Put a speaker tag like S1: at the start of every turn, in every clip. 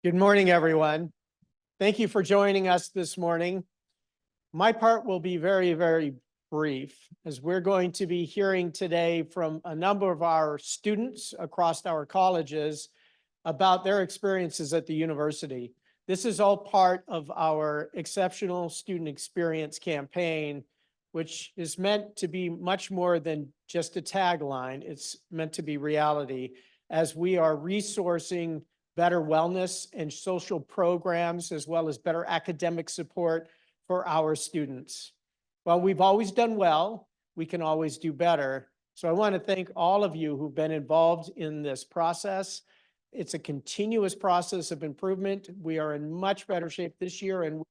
S1: Good morning, everyone. Thank you for joining us this morning. My part will be very, very brief, as we're going to be hearing today from a number of our students across our colleges about their experiences at the university. This is all part of our Exceptional Student Experience campaign, which is meant to be much more than just a tagline. It's meant to be reality, as we are resourcing better wellness and social programs, as well as better academic support for our students. While we've always done well, we can always do better. So I want to thank all of you who've been involved in this process. It's a continuous process of improvement. We are in much better shape this year and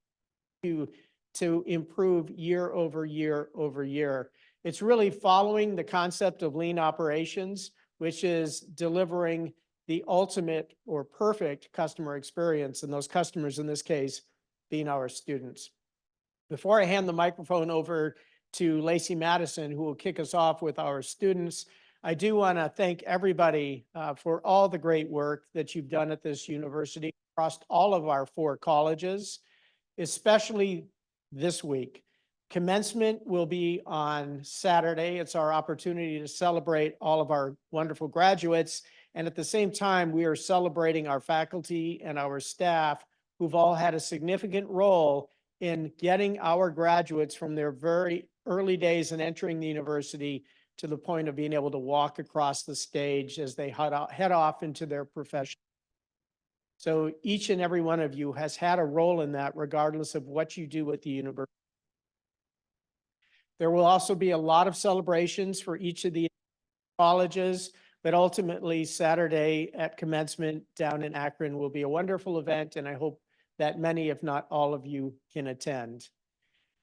S1: to improve year over year over year. It's really following the concept of lean operations, which is delivering the ultimate or perfect customer experience, and those customers in this case being our students. Before I hand the microphone over to Lacey Madison, who will kick us off with our students, I do want to thank everybody for all the great work that you've done at this university across all of our 4 colleges, especially this week. Commencement will be on Saturday. It's our opportunity to celebrate all of our wonderful graduates. And at the same time, we are celebrating our faculty and our staff who've all had a significant role in getting our graduates from their very early days and entering the university to the point of being able to walk across the stage as they head off into their profession. So each and every one of you has had a role in that, regardless of what you do at the university. There will also be a lot of celebrations for each of the colleges, but ultimately Saturday at commencement down in Akron will be a wonderful event, and I hope that many, if not all of you, can attend.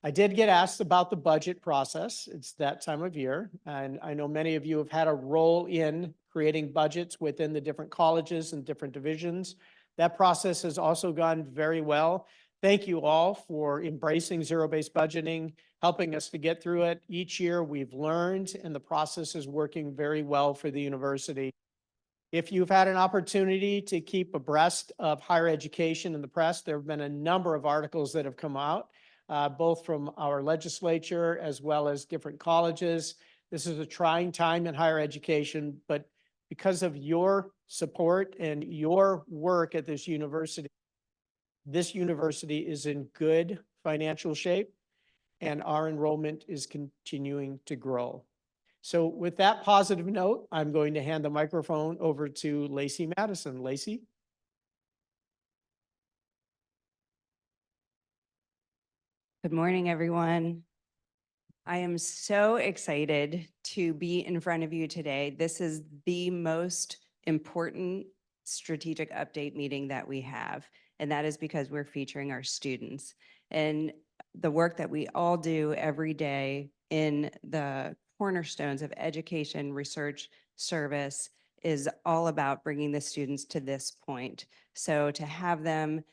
S1: I did get asked about the budget process. It's that time of year, and I know many of you have had a role in creating budgets within the different colleges and different divisions. That process has also gone very well. Thank you all for embracing zero-based budgeting, helping us to get through it. Each year we've learned, and the process is working very well for the university. If you've had an opportunity to keep abreast of higher education in the press, there have been a number of articles that have come out, both from our legislature as well as different colleges. This is a trying time in higher education, but because of your support and your work at this university is in good financial shape, and our enrollment is continuing to grow. So with that positive note, I'm going to hand the microphone over to Lacey Madison. Lacey?
S2: Good morning, everyone. I am so excited to be in front of you today. This is the most important strategic update meeting that we have, and that is because we're featuring our students. And the work that we all do every day in the cornerstones of education, research, service is all about bringing the students to this point. So to have them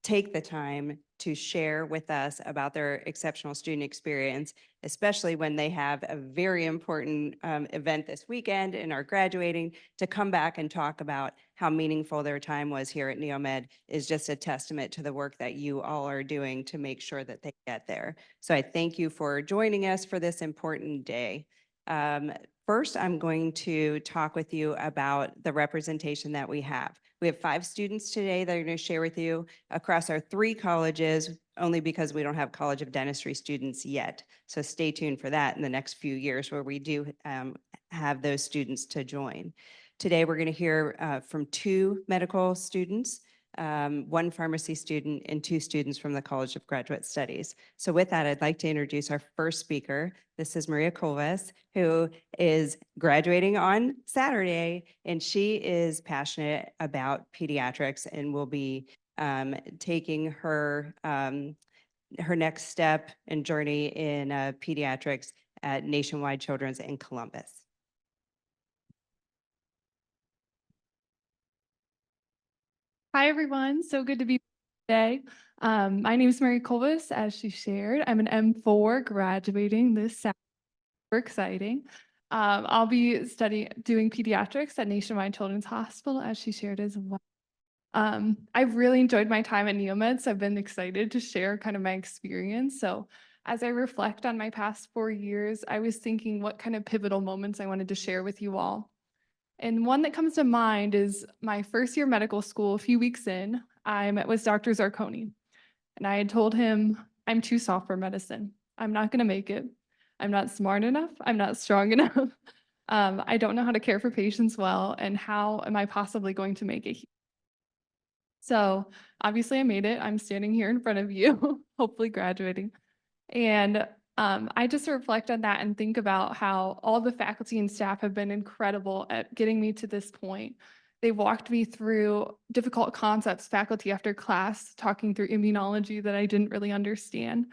S2: take the time to share with us about their exceptional student experience, especially when they have a very important event this weekend and are graduating, to come back and talk about how meaningful their time was here at Neomed is just a testament to the work that you all are doing to make sure that they get there. So I thank you for joining us for this important day. First, I'm going to talk with you about the representation that we have. We have 5 students today that are going to share with you across our 3 colleges, only because we don't have College of Dentistry students yet. So stay tuned for that in the next few years, where we do have those students to join. Today, we're going to hear from 2 medical students, 1 pharmacy student, and 2 students from the College of Graduate Studies. So with that, I'd like to introduce our first speaker. This is Maria Colves, who is graduating on Saturday, and she is passionate about pediatrics and will be taking her next step and journey in pediatrics at Nationwide Children's in Columbus.
S3: Hi, everyone. So good to be here today. My name is Mary Colvis, as she shared. I'm an M4 graduating this Saturday. Super exciting. I'll be doing pediatrics at Nationwide Children's Hospital, as she shared as well. I've really enjoyed my time at Neomed, so I've been excited to share kind of my experience. So as I reflect on my past 4 years, I was thinking what kind of pivotal moments I wanted to share with you all. And one that comes to mind is my first year of medical school. A few weeks in, I met with Dr. Zarconi, and I had told him, I'm too soft for medicine. I'm not going to make it. I'm not smart enough. I'm not strong enough. I don't know how to care for patients well. And how am I possibly going to make it? So obviously I made it. I'm standing here in front of you, hopefully graduating. And I just reflect on that and think about how all the faculty and staff have been incredible at getting me to this point. They walked me through difficult concepts, faculty after class, talking through immunology that I didn't really understand.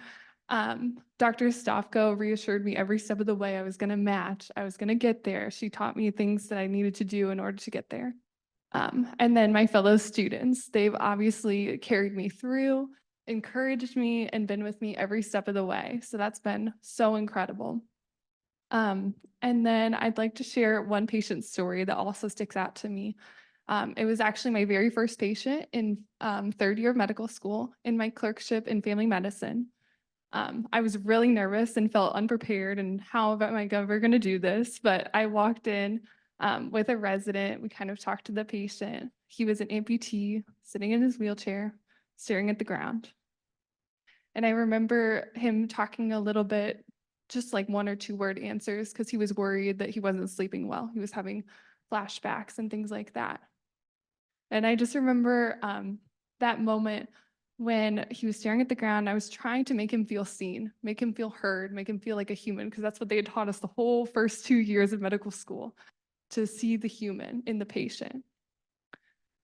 S3: Dr. Stofko reassured me every step of the way I was going to match, I was going to get there. She taught me things that I needed to do in order to get there. And then my fellow students, they've obviously carried me through, encouraged me, and been with me every step of the way. So that's been so incredible. And then I'd like to share one patient story that also sticks out to me. It was actually my very first patient in third year of medical school in my clerkship in family medicine. I was really nervous and felt unprepared and how am I ever going to do this? But I walked in with a resident. We kind of talked to the patient. He was an amputee sitting in his wheelchair, staring at the ground. And I remember him talking a little bit, just like 1 or 2 word answers, because he was worried that he wasn't sleeping well. He was having flashbacks and things like that. And I just remember that moment when he was staring at the ground. I was trying to make him feel seen, make him feel heard, make him feel like a human, because that's what they had taught us the whole first 2 years of medical school, to see the human in the patient.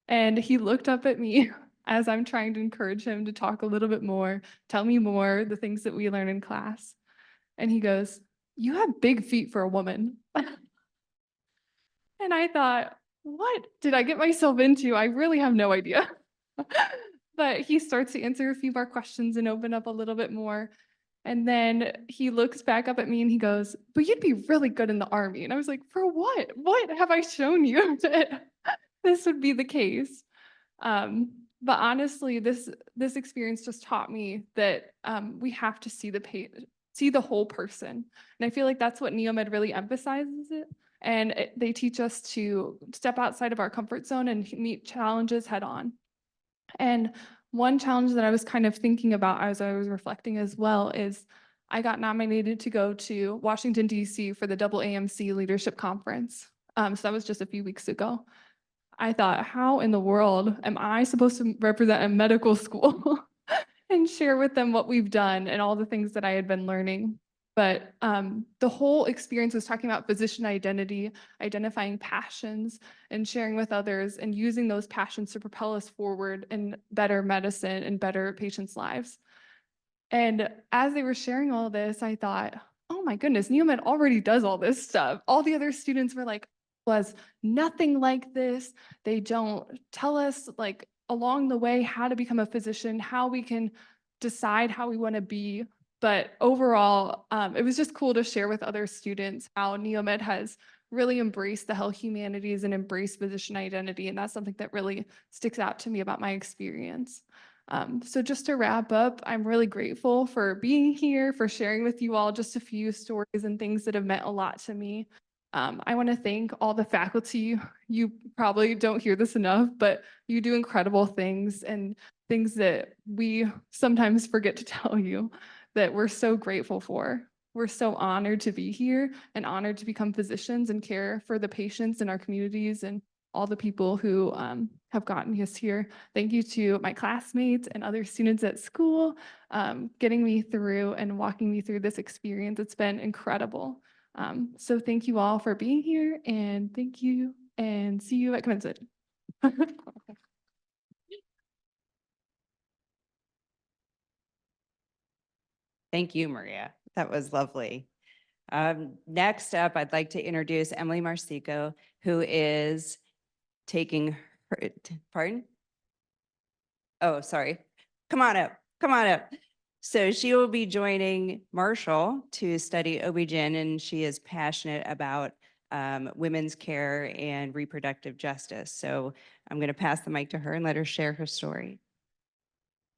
S3: And he looked up at me as I'm trying to encourage him to talk a little bit more, tell me more, the things that we learn in class. And he goes, "You have big feet for a woman." And I thought, what did I get myself into? I really have no idea. But he starts to answer a few more questions and open up a little bit more. And then he looks back up at me and he goes, "But you'd be really good in the Army." And I was like, "For what? What have I shown you that this would be the case?" But honestly, this experience just taught me that we have to see see the whole person. And I feel like that's what Neomed really emphasizes it. And they teach us to step outside of our comfort zone and meet challenges head on. And one challenge that I was kind of thinking about as I was reflecting as well is I got nominated to go to Washington, D.C. for the AAMC Leadership Conference. So that was just a few weeks ago. I thought, how in the world am I supposed to represent a medical school and share with them what we've done and all the things that I had been learning? But the whole experience was talking about physician identity, identifying passions, and sharing with others, and using those passions to propel us forward in better medicine and better patients' lives. And as they were sharing all this, I thought, oh my goodness, Neomed already does all this stuff. All the other students were like, was nothing like this. They don't tell us like along the way how to become a physician, how we can decide how we want to be. But overall, it was just cool to share with other students how Neomed has really embraced the health humanities and embraced physician identity. And that's something that really sticks out to me about my experience. So just to wrap up, I'm really grateful for being here, for sharing with you all just a few stories and things that have meant a lot to me. I want to thank all the faculty. You probably don't hear this enough, but you do incredible things and things that we sometimes forget to tell you that we're so grateful for. We're so honored to be here and honored to become physicians and care for the patients in our communities and all the people who have gotten us here. Thank you to my classmates and other students at school, getting me through and walking me through this experience. It's been incredible. So thank you all for being here, and thank you, and see you at commencement.
S2: Thank you, Maria. That was lovely. Next up, I'd like to introduce Emily Marsico, who is taking her, pardon? Oh, sorry. Come on up. Come on up. So she will be joining Marshall to study OB-GYN, and she is passionate about women's care and reproductive justice. So I'm going to pass the mic to her and let her share her story.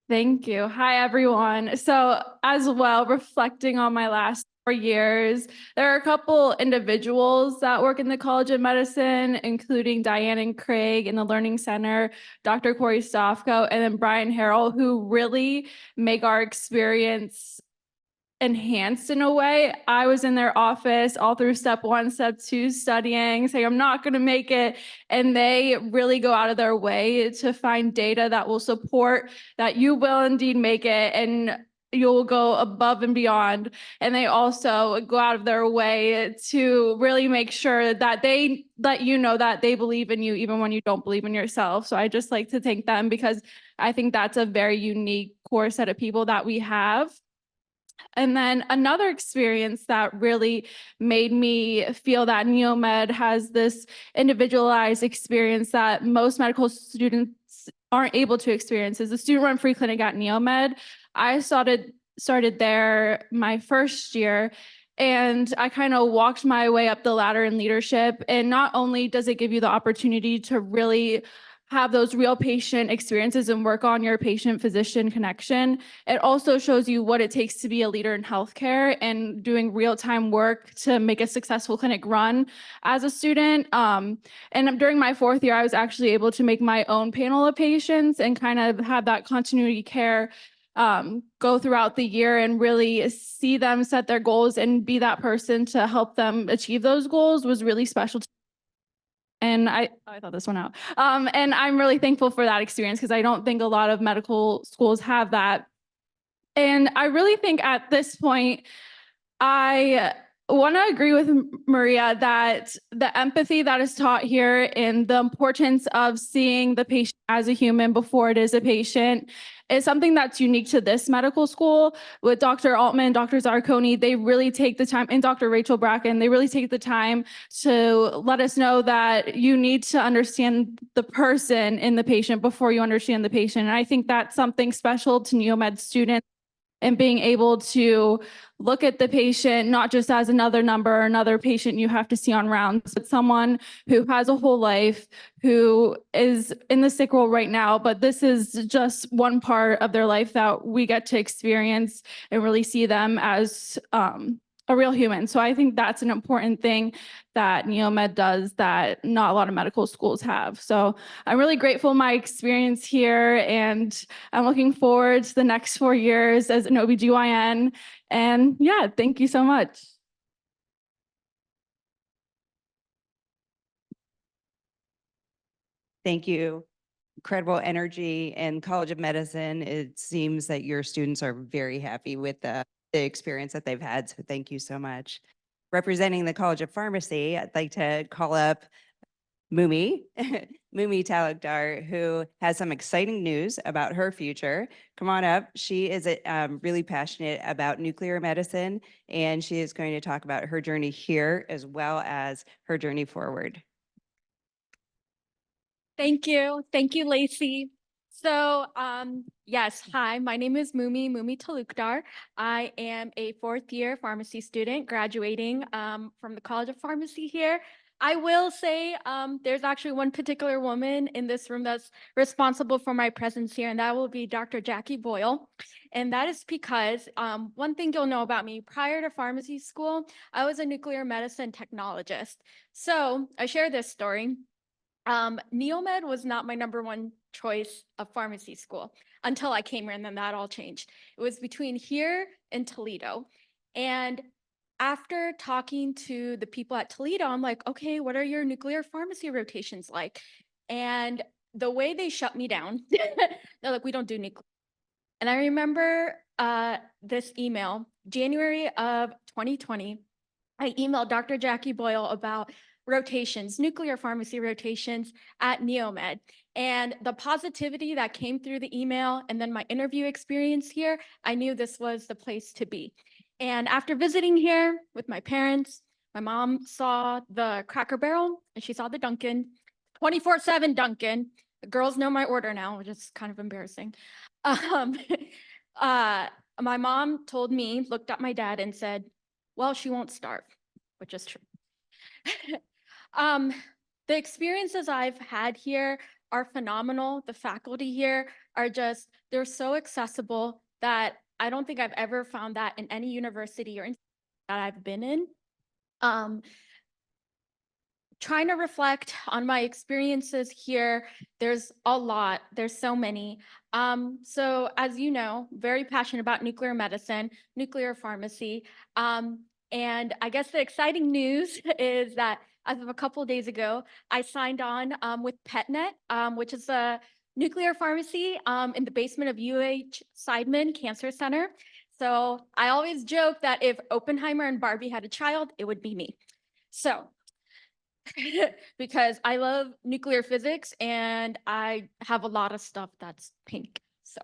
S3: Thank you. Hi, everyone. So as well, reflecting on my last 4 years, there are a couple individuals that work in the College of Medicine, including Diane and Craig in the Learning Center, Dr. Corey Stofko, and then Brian Harrell, who really make our experience enhanced in a way. I was in their office all through step 1, step 2, studying, saying I'm not going to make it. And they really go out of their way to find data that will support that you will indeed make it and you'll go above and beyond. And they also go out of their way to really make sure that they let you know that they believe in you, even when you don't believe in yourself. So I just like to thank them because I think that's a very unique core set of people that we have. And then another experience that really made me feel that NeoMed has this individualized experience that most medical students aren't able to experience is the student-run free clinic at NeoMed. I started there my first year, and I kind of walked my way up the ladder in leadership. And not only does it give you the opportunity to really have those real patient experiences and work on your patient-physician connection, it also shows you what it takes to be a leader in healthcare and doing real-time work to make a successful clinic run as a student. And during my 4th year, I was actually able to make my own panel of patients and kind of have that continuity care go throughout the year and really see them set their goals and be that person to help them achieve those goals was really special to me. And I thought this one out. And I'm really thankful for that experience because I don't think a lot of medical schools have that. And I really think at this point, I want to agree with Maria that the empathy that is taught here and the importance of seeing the patient as a human before it is a patient is something that's unique to this medical school. With Dr. Altman, Dr. Zarconi, they really take the time, and Dr. Rachel Bracken, they really take the time to let us know that you need to understand the person in the patient before you understand the patient. And I think that's something special to NeoMed students, and being able to look at the patient not just as another number or another patient you have to see on rounds, but someone who has a whole life, who is in the sick role right now, but this is just one part of their life that we get to experience and really see them as a real human. So I think that's an important thing that NeoMed does that not a lot of medical schools have. So I'm really grateful for my experience here, and I'm looking forward to the next 4 years as an OBGYN. And yeah, thank you so much.
S2: Thank you. Incredible energy and College of Medicine. It seems that your students are very happy with the experience that they've had. So thank you so much. Representing the College of Pharmacy, I'd like to call up Mumi, Mumi Talukdar, who has some exciting news about her future. Come on up. She is really passionate about nuclear medicine, and she is going to talk about her journey here as well as her journey forward.
S4: Thank you. Thank you, Lacey. So, yes, hi, my name is Mumi Talukdar. I am a 4th year pharmacy student graduating from the College of Pharmacy here. I will say there's actually one particular woman in this room that's responsible for my presence here, and that will be Dr. Jackie Boyle. And that is because one thing you'll know about me, prior to pharmacy school, I was a nuclear medicine technologist. So I share this story. NeoMed was not my #1 choice of pharmacy school until I came here, and then that all changed. It was between here and Toledo. And after talking to the people at Toledo, I'm like, okay, what are your nuclear pharmacy rotations like? And the way they shut me down, they're like, we don't do nuclear. And I remember this email, January of 2020, I emailed Dr. Jackie Boyle about rotations, nuclear pharmacy rotations at NeoMed. And the positivity that came through the email and then my interview experience here, I knew this was the place to be. And after visiting here with my parents, my mom saw the Cracker Barrel and she saw the Dunkin', 24/7 Dunkin'. The girls know my order now, which is kind of embarrassing. My mom told me, looked at my dad and said, well, she won't starve, which is true. Um, the experiences I've had here are phenomenal. The faculty here are just, they're so accessible that I don't think I've ever found that in any university or that I've been in. Um, Trying to reflect on my experiences here, there's a lot, there's so many. So as you know, very passionate about nuclear medicine, nuclear pharmacy. And I guess the exciting news is that as of a couple of days ago, I signed on with PetNet, which is a nuclear pharmacy in the basement of UH Seidman Cancer Center. So I always joke that if Oppenheimer and Barbie had a child, it would be me. So because I love nuclear physics and I have a lot of stuff that's pink. So,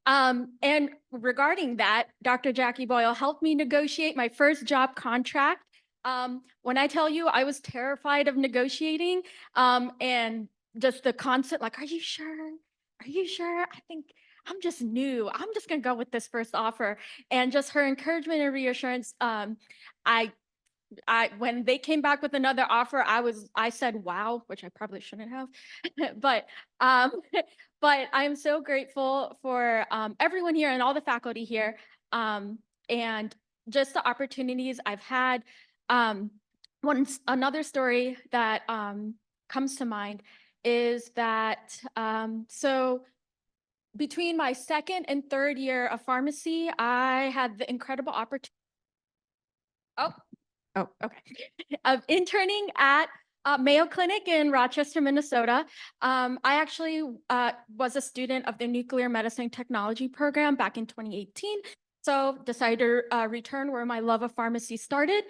S4: and regarding that, Dr. Jackie Boyle helped me negotiate my first job contract. When I tell you I was terrified of negotiating, and just the constant, like, are you sure? Are you sure? I think I'm just new. I'm just gonna go with this first offer. And just her encouragement and reassurance, I when they came back with another offer, I said, wow, which I probably shouldn't have, but, but I'm so grateful for, everyone here and all the faculty here. And just the opportunities I've had. Another story that, comes to mind is that, so between my second and third year of pharmacy, I had the incredible opportunity. Oh, okay. Of interning at Mayo Clinic in Rochester, Minnesota. I actually was a student of the nuclear medicine technology program back in 2018. So decided to return where my love of pharmacy started.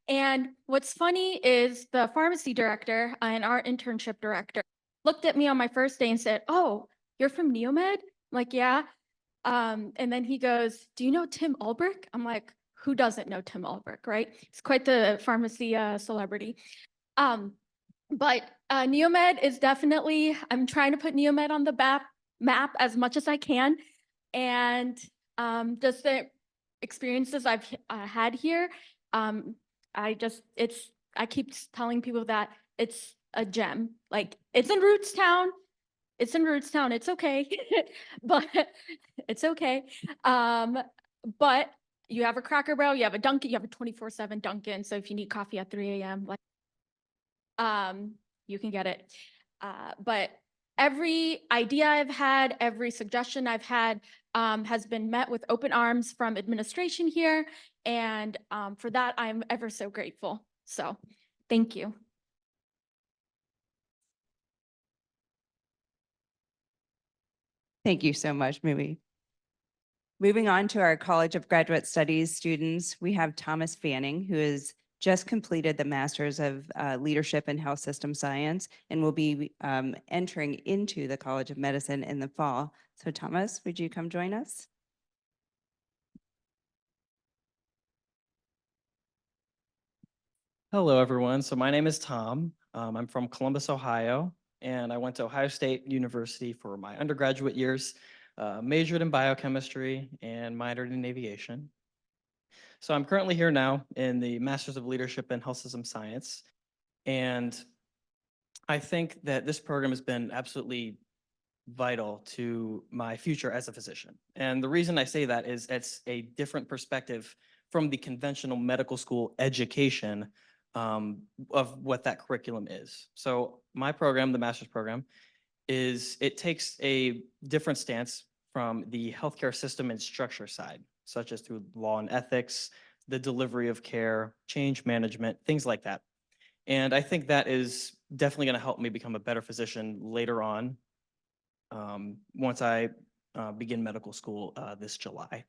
S4: And what's funny is the pharmacy director and our internship director looked at me on my first day and said, "Oh, you're from Neomed?" I'm like, "Yeah." And then he goes, "Do you know Tim Ulbrich?" I'm like, who doesn't know Tim Ulbrich, right? He's quite the pharmacy celebrity. But Neomed is definitely, I'm trying to put Neomed on the map as much as I can. And just the experiences I've had here, I keep telling people that it's a gem. Like, it's in Rootstown. It's in Rootstown. It's okay. But it's okay. But you have a Cracker Barrel, you have a Dunkin', you have a 24/7 Dunkin'. So if you need coffee at 3 a.m., like, you can get it. But every idea I've had, every suggestion I've had, has been met with open arms from administration here. And for that, I'm ever so grateful. So thank you.
S2: Thank you so much, Mimi. Moving on to our College of Graduate Studies students, we have Thomas Fanning, who has just completed the Masters of Leadership and Health System Science and will be entering into the College of Medicine in the fall. So Thomas, would you come join us?
S5: Hello, everyone. So my name is Tom. I'm from Columbus, Ohio, and I went to Ohio State University for my undergraduate years, majored in biochemistry and minored in aviation. So I'm currently here now in the Masters of Leadership and Health System Science. And I think that this program has been absolutely vital to my future as a physician. And the reason I say that is it's a different perspective from the conventional medical school education of what that curriculum is. So my program, the master's program, it takes a different stance from the healthcare system and structure side, such as through law and ethics, the delivery of care, change management, things like that. And I think that is definitely going to help me become a better physician later on, once I begin medical school this July.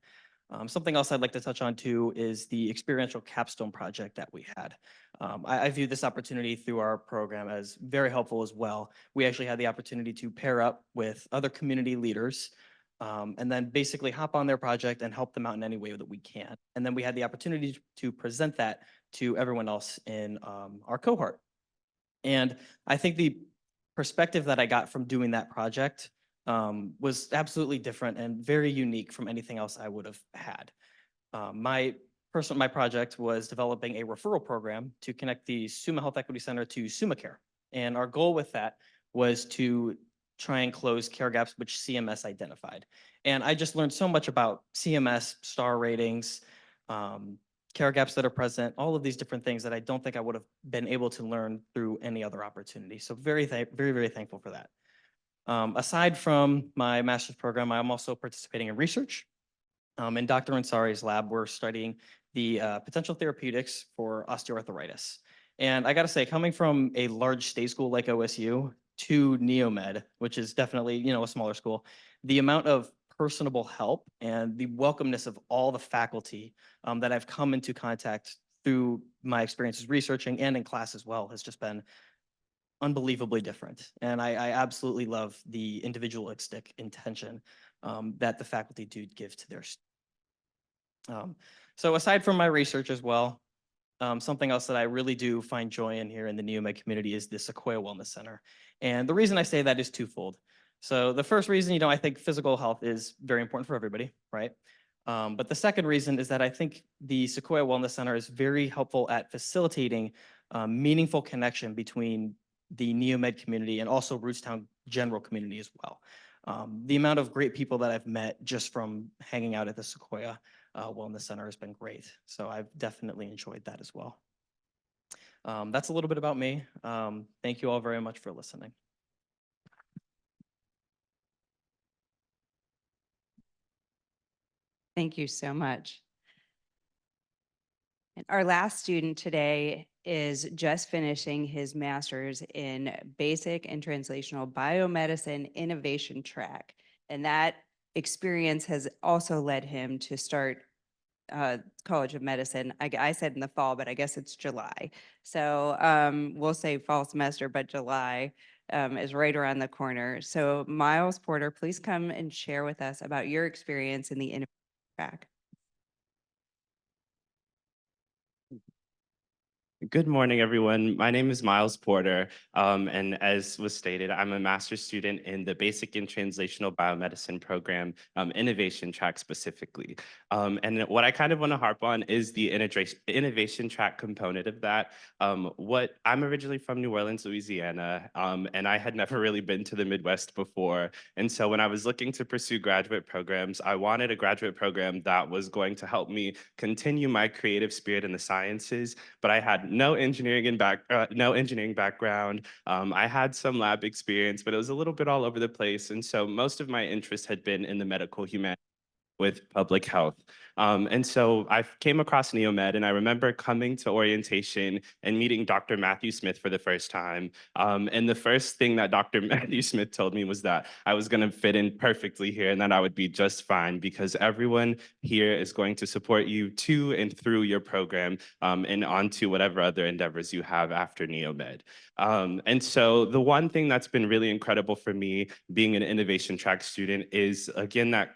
S5: Something else I'd like to touch on too is the experiential capstone project that we had. I view this opportunity through our program as very helpful as well. We actually had the opportunity to pair up with other community leaders and then basically hop on their project and help them out in any way that we can. And then we had the opportunity to present that to everyone else in our cohort. And I think the perspective that I got from doing that project was absolutely different and very unique from anything else I would have had. My my project was developing a referral program to connect the Summa Health Equity Center to SummaCare. And our goal with that was to try and close care gaps which CMS identified. And I just learned so much about CMS, star ratings, care gaps that are present, all of these different things that I don't think I would have been able to learn through any other opportunity. So very, very thankful for that. Aside from my master's program, I'm also participating in research. In Dr. Ansari's lab, we're studying the potential therapeutics for osteoarthritis. And I got to say, coming from a large state school like OSU to Neomed, which is definitely, a smaller school, the amount of personable help and the welcomeness of all the faculty that I've come into contact through my experiences researching and in class as well has just been unbelievably different. And I absolutely love the individualistic intention that the faculty do give to their students. So aside from my research as well, something else that I really do find joy in here in the Neomed community is the Sequoia Wellness Center. And the reason I say that is twofold. So the first reason, I think physical health is very important for everybody, right? But the second reason is that I think the Sequoia Wellness Center is very helpful at facilitating meaningful connection between the Neomed community and also Rootstown general community as well. The amount of great people that I've met just from hanging out at the Sequoia Wellness Center has been great. So I've definitely enjoyed that as well. That's a little bit about me. Thank you all very much for listening.
S2: Thank you so much. And our last student today is just finishing his master's in basic and translational biomedicine innovation track. And that experience has also led him to start College of Medicine. I said in the fall, but I guess it's July. So we'll say fall semester, but July is right around the corner. So Miles Porter, please come and share with us about your experience in the innovation track.
S6: Good morning, everyone. My name is Miles Porter, and as was stated, I'm a master's student in the Basic and Translational Biomedicine program, innovation track specifically. And what I kind of want to harp on is the innovation track component of that. I'm originally from New Orleans, Louisiana, and I had never really been to the Midwest before. And so when I was looking to pursue graduate programs, I wanted a graduate program that was going to help me continue my creative spirit in the sciences, but I had no engineering background. I had some lab experience, but it was a little bit all over the place. And so most of my interest had been in the medical humanities with public health. And so I came across Neomed, and I remember coming to orientation and meeting Dr. Matthew Smith for the first time. And the first thing that Dr. Matthew Smith told me was that I was going to fit in perfectly here and that I would be just fine because everyone here is going to support you to and through your program and onto whatever other endeavors you have after Neomed. And so the one thing that's been really incredible for me being an innovation track student is, again, that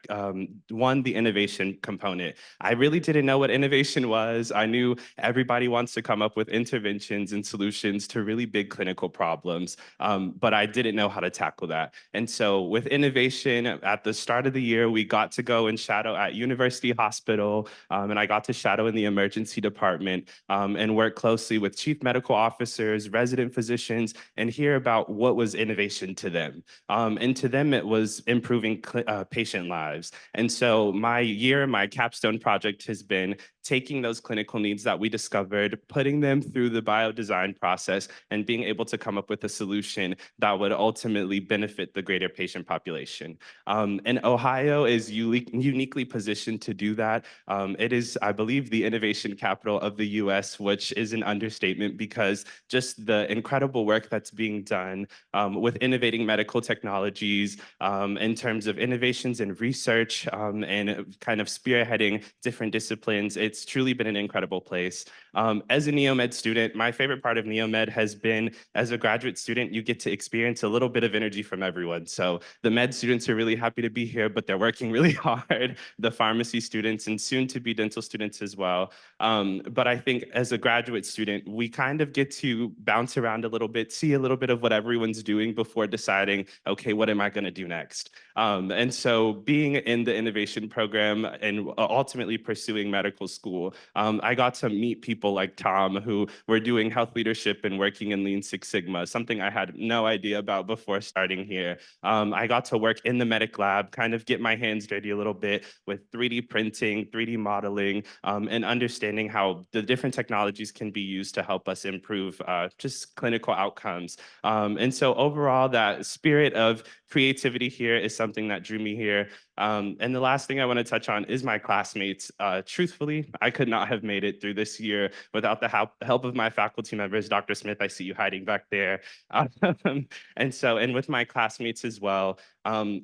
S6: the innovation component. I really didn't know what innovation was. I knew everybody wants to come up with interventions and solutions to really big clinical problems, but I didn't know how to tackle that. And so with innovation, at the start of the year, we got to go and shadow at University Hospital, and I got to shadow in the emergency department and work closely with chief medical officers, resident physicians, and hear about what was innovation to them. And to them, it was improving patient lives. And so my capstone project has been taking those clinical needs that we discovered, putting them through the biodesign process, and being able to come up with a solution that would ultimately benefit the greater patient population. And Ohio is uniquely positioned to do that. It is, I believe, the innovation capital of the US, which is an understatement because just the incredible work that's being done with innovating medical technologies in terms of innovations in research and kind of spearheading different disciplines. It's truly been an incredible place. As a Neomed student, my favorite part of Neomed has been, as a graduate student, you get to experience a little bit of energy from everyone. So the med students are really happy to be here, but they're working really hard. The pharmacy students and soon to be dental students as well. But I think as a graduate student, we kind of get to bounce around a little bit, see a little bit of what everyone's doing before deciding, okay, what am I going to do next? And so being in the innovation program and ultimately pursuing medical school school. I got to meet people like Tom who were doing health leadership and working in Lean Six Sigma, something I had no idea about before starting here. I got to work in the medic lab, kind of get my hands dirty a little bit with 3D printing, 3D modeling, and understanding how the different technologies can be used to help us improve just clinical outcomes. And so overall, that spirit of creativity here is something that drew me here. And the last thing I want to touch on is my classmates. Truthfully, I could not have made it through this year without the help of my faculty members. Dr. Smith, I see you hiding back there. And with my classmates as well.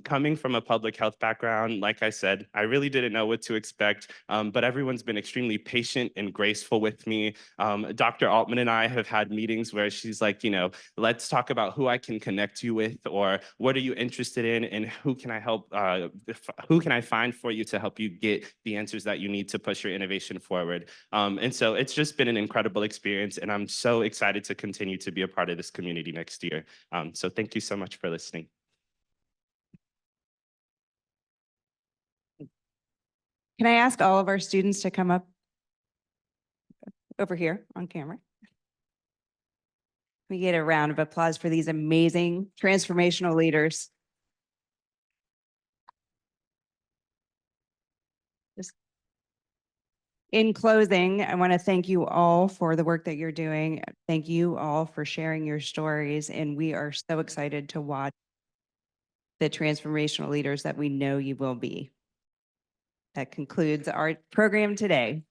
S6: Coming from a public health background, like I said, I really didn't know what to expect, but everyone's been extremely patient and graceful with me. Dr. Altman and I have had meetings where she's like, let's talk about who I can connect you with, or what are you interested in, and who can I help, who can I find for you to help you get the answers that you need to push your innovation forward. And so it's just been an incredible experience, and I'm so excited to continue to be a part of this community next year. So thank you so much for listening.
S2: Can I ask all of our students to come up over here on camera? We get a round of applause for these amazing transformational leaders. Just in closing, I want to thank you all for the work that you're doing. Thank you all for sharing your stories, and we are so excited to watch the transformational leaders that we know you will be. That concludes our program today.